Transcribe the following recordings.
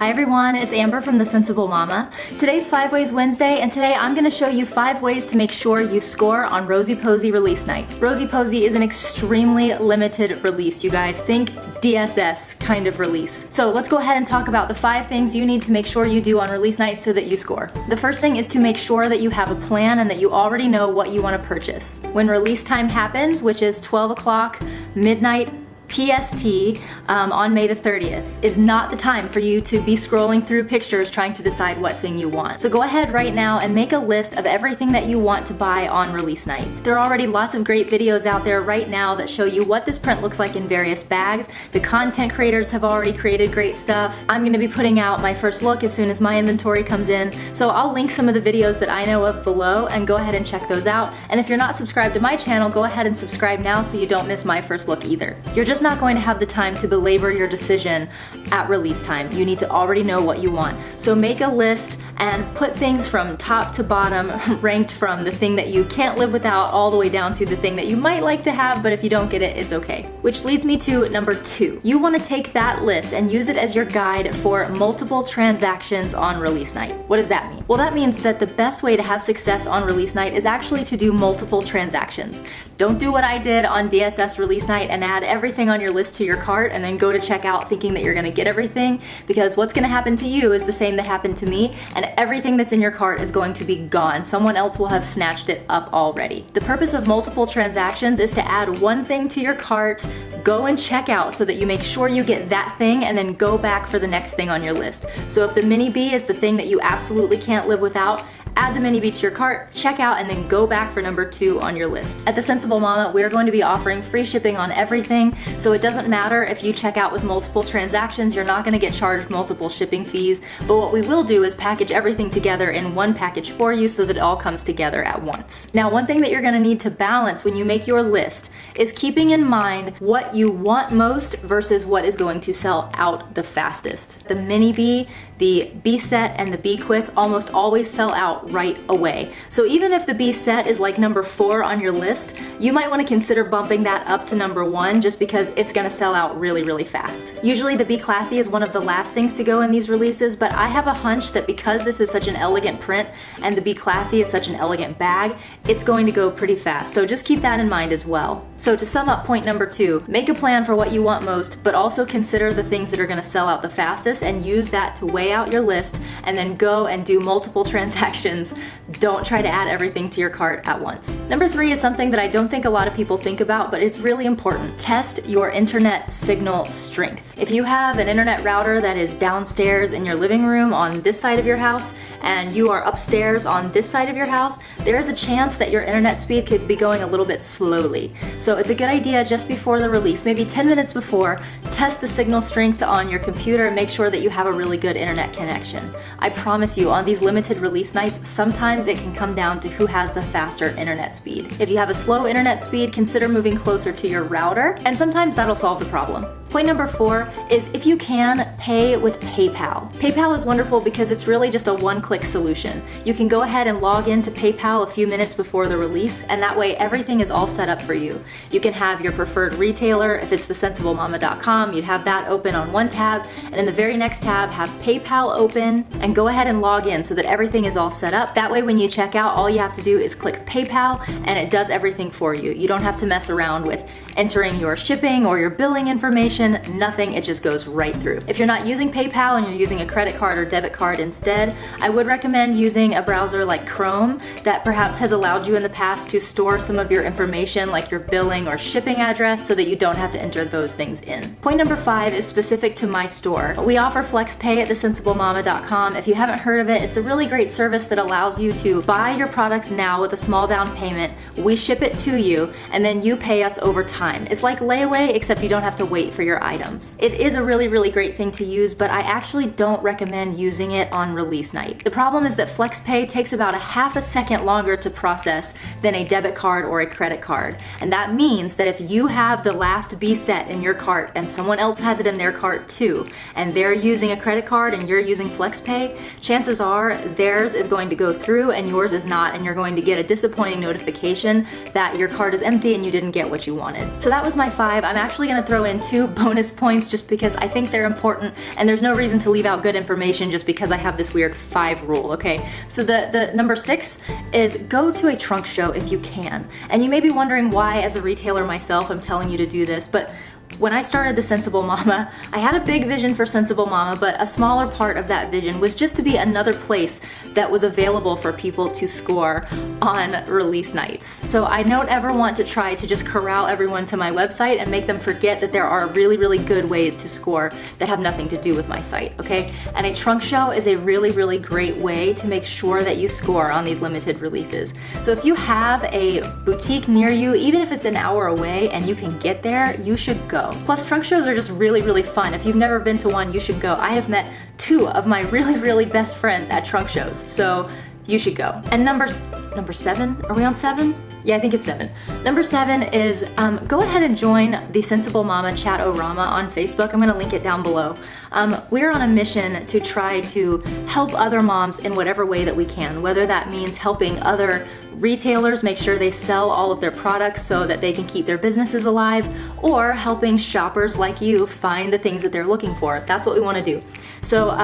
Hi everyone, it's Amber from The Sensible Mama. Today's 5 Ways Wednesday, and today I'm going to show you 5 ways to make sure you score on Rosy Posy release night. Rosy Posy is an extremely limited release, you guys. Think DSS kind of release. So let's go ahead and talk about the 5 things you need to make sure you do on release night so that you score. The first thing is to make sure that you have a plan and that you already know what you want to purchase. When release time happens, which is 12 o'clock, midnight, PST on May the 30th, is not the time for you to be scrolling through pictures trying to decide what thing you want. So go ahead right now and make a list of everything that you want to buy on release night. There are already lots of great videos out there right now that show you what this print looks like in various bags. The content creators have already created great stuff. I'm going to be putting out my first look as soon as my inventory comes in, so I'll link some of the videos that I know of below and go ahead and check those out. And if you're not subscribed to my channel, go ahead and subscribe now so you don't miss my first look either. You're just not going to have the time to belabor your decision at release time. You need to already know what you want. So make a list and put things from top to bottom, ranked from the thing that you can't live without all the way down to the thing that you might like to have, but if you don't get it, it's okay. Which leads me to number 2. You want to take that list and use it as your guide for multiple transactions on release night. What does that mean? Well, that means that the best way to have success on release night is actually to do multiple transactions. Don't do what I did on DSS release night and add everything on your list to your cart and then go to checkout thinking that you're going to get everything, because what's going to happen to you is the same that happened to me, and everything that's in your cart is going to be gone. Someone else will have snatched it up already. The purpose of multiple transactions is to add one thing to your cart, go and check out so that you make sure you get that thing, and then go back for the next thing on your list. So if the Mini B is the thing that you absolutely can't live without, add the Mini B to your cart, check out, and then go back for number 2 on your list. At The Sensible Mama, we're going to be offering free shipping on everything, so it doesn't matter if you check out with multiple transactions, you're not going to get charged multiple shipping fees, but what we will do is package everything together in one package for you so that it all comes together at once. Now, one thing that you're going to need to balance when you make your list is keeping in mind what you want most versus what is going to sell out the fastest. The Mini B, the B set, and the B Quick almost always sell out right away. So even if the B set is like number 4 on your list, you might want to consider bumping that up to number 1 just because it's going to sell out really fast. Usually the B Classy is one of the last things to go in these releases, but I have a hunch that because this is such an elegant print and the B Classy is such an elegant bag, it's going to go pretty fast. So just keep that in mind as well. So to sum up point number 2, make a plan for what you want most, but also consider the things that are going to sell out the fastest and use that to weigh out your list, and then go and do multiple transactions. Don't try to add everything to your cart at once. Number 3 is something that I don't think a lot of people think about, but it's really important. Test your internet signal strength. If you have an internet router that is downstairs in your living room on this side of your house, and you are upstairs on this side of your house, there is a chance that your internet speed could be going a little bit slowly. So it's a good idea just before the release, maybe 10 minutes before, test the signal strength on your computer and make sure that you have a really good internet connection. I promise you, on these limited release nights, sometimes it can come down to who has the faster internet speed. If you have a slow internet speed, consider moving closer to your router, and sometimes that'll solve the problem. Point number 4 is, if you can, pay with PayPal. PayPal is wonderful because it's really just a one-click solution. You can go ahead and log into PayPal a few minutes before the release, and that way everything is all set up for you. You can have your preferred retailer. If it's thesensiblemama.com, you'd have that open on one tab, and in the very next tab have PayPal open, and go ahead and log in so that everything is all set up. That way when you check out, all you have to do is click PayPal and it does everything for you. You don't have to mess around with entering your shipping or your billing information, nothing, it just goes right through. If you're not using PayPal and you're using a credit card or debit card instead, I would recommend using a browser like Chrome that perhaps has allowed you in the past to store some of your information like your billing or shipping address so that you don't have to enter those things in. Point number 5 is specific to my store. We offer FlexPay at thesensiblemama.com. If you haven't heard of it, it's a really great service that allows you to buy your products now with a small down payment. We ship it to you and then you pay us over time. It's like layaway, except you don't have to wait for your items. It is a really great thing to use, but I actually don't recommend using it on release night. The problem is that FlexPay takes about a half a second longer to process than a debit card or a credit card. And that means that if you have the last B set in your cart and someone else has it in their cart too, and they're using a credit card and you're using FlexPay, chances are theirs is going to go through and yours is not, and you're going to get a disappointing notification that your cart is empty and you didn't get what you wanted. So that was my 5. I'm actually going to throw in 2 bonus points just because I think they're important, and there's no reason to leave out good information just because I have this weird 5 rule, okay? So the number 6 is go to a trunk show if you can. And you may be wondering why, as a retailer myself, I'm telling you to do this, but when I started the Sensible Mama, I had a big vision for Sensible Mama, but a smaller part of that vision was just to be another place that was available for people to score on release nights. So I don't ever want to try to just corral everyone to my website and make them forget that there are really, really good ways to score that have nothing to do with my site, okay? And a trunk show is a really, really great way to make sure that you score on these limited releases. So if you have a boutique near you, even if it's an hour away and you can get there, you should go. Plus, trunk shows are just really, really fun. If you've never been to one, you should go. I have met 2 of my really, really best friends at trunk shows, so you should go. And number 7, are we on 7? Yeah, I think it's 7. Number 7 is go ahead and join the Sensible Mama Chat-O-Rama on Facebook. I'm gonna link it down below. We're on a mission to try to help other moms in whatever way that we can, whether that means helping other retailers make sure they sell all of their products so that they can keep their businesses alive, or helping shoppers like you find the things that they're looking for. That's what we want to do. So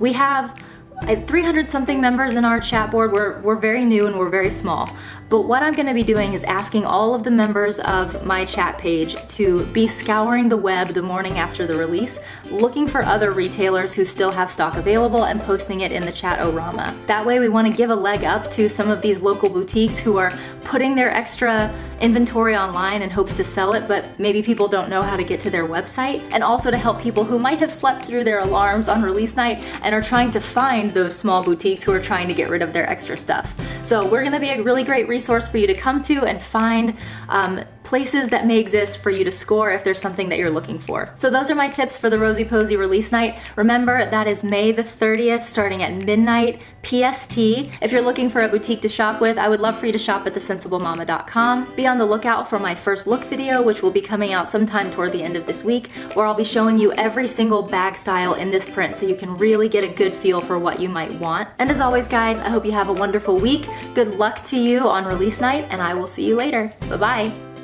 we have 300 something members in our chat board. We're very new and we're very small. But what I'm going to be doing is asking all of the members of my chat page to be scouring the web the morning after the release, looking for other retailers who still have stock available and posting it in the Chat-O-Rama. That way we want to give a leg up to some of these local boutiques who are putting their extra inventory online in hopes to sell it, but maybe people don't know how to get to their website, and also to help people who might have slept through their alarms on release night and are trying to find those small boutiques who are trying to get rid of their extra stuff. So we're going to be a really great resource for you to come to and find places that may exist for you to score if there's something that you're looking for. So those are my tips for the Rosy Posy release night. Remember, that is May the 30th starting at midnight PST. If you're looking for a boutique to shop with, I would love for you to shop at thesensiblemama.com. Be on the lookout for my first look video, which will be coming out sometime toward the end of this week, where I'll be showing you every single bag style in this print so you can really get a good feel for what you might want. And as always, guys, I hope you have a wonderful week. Good luck to you on release night, and I will see you later. Bye-bye.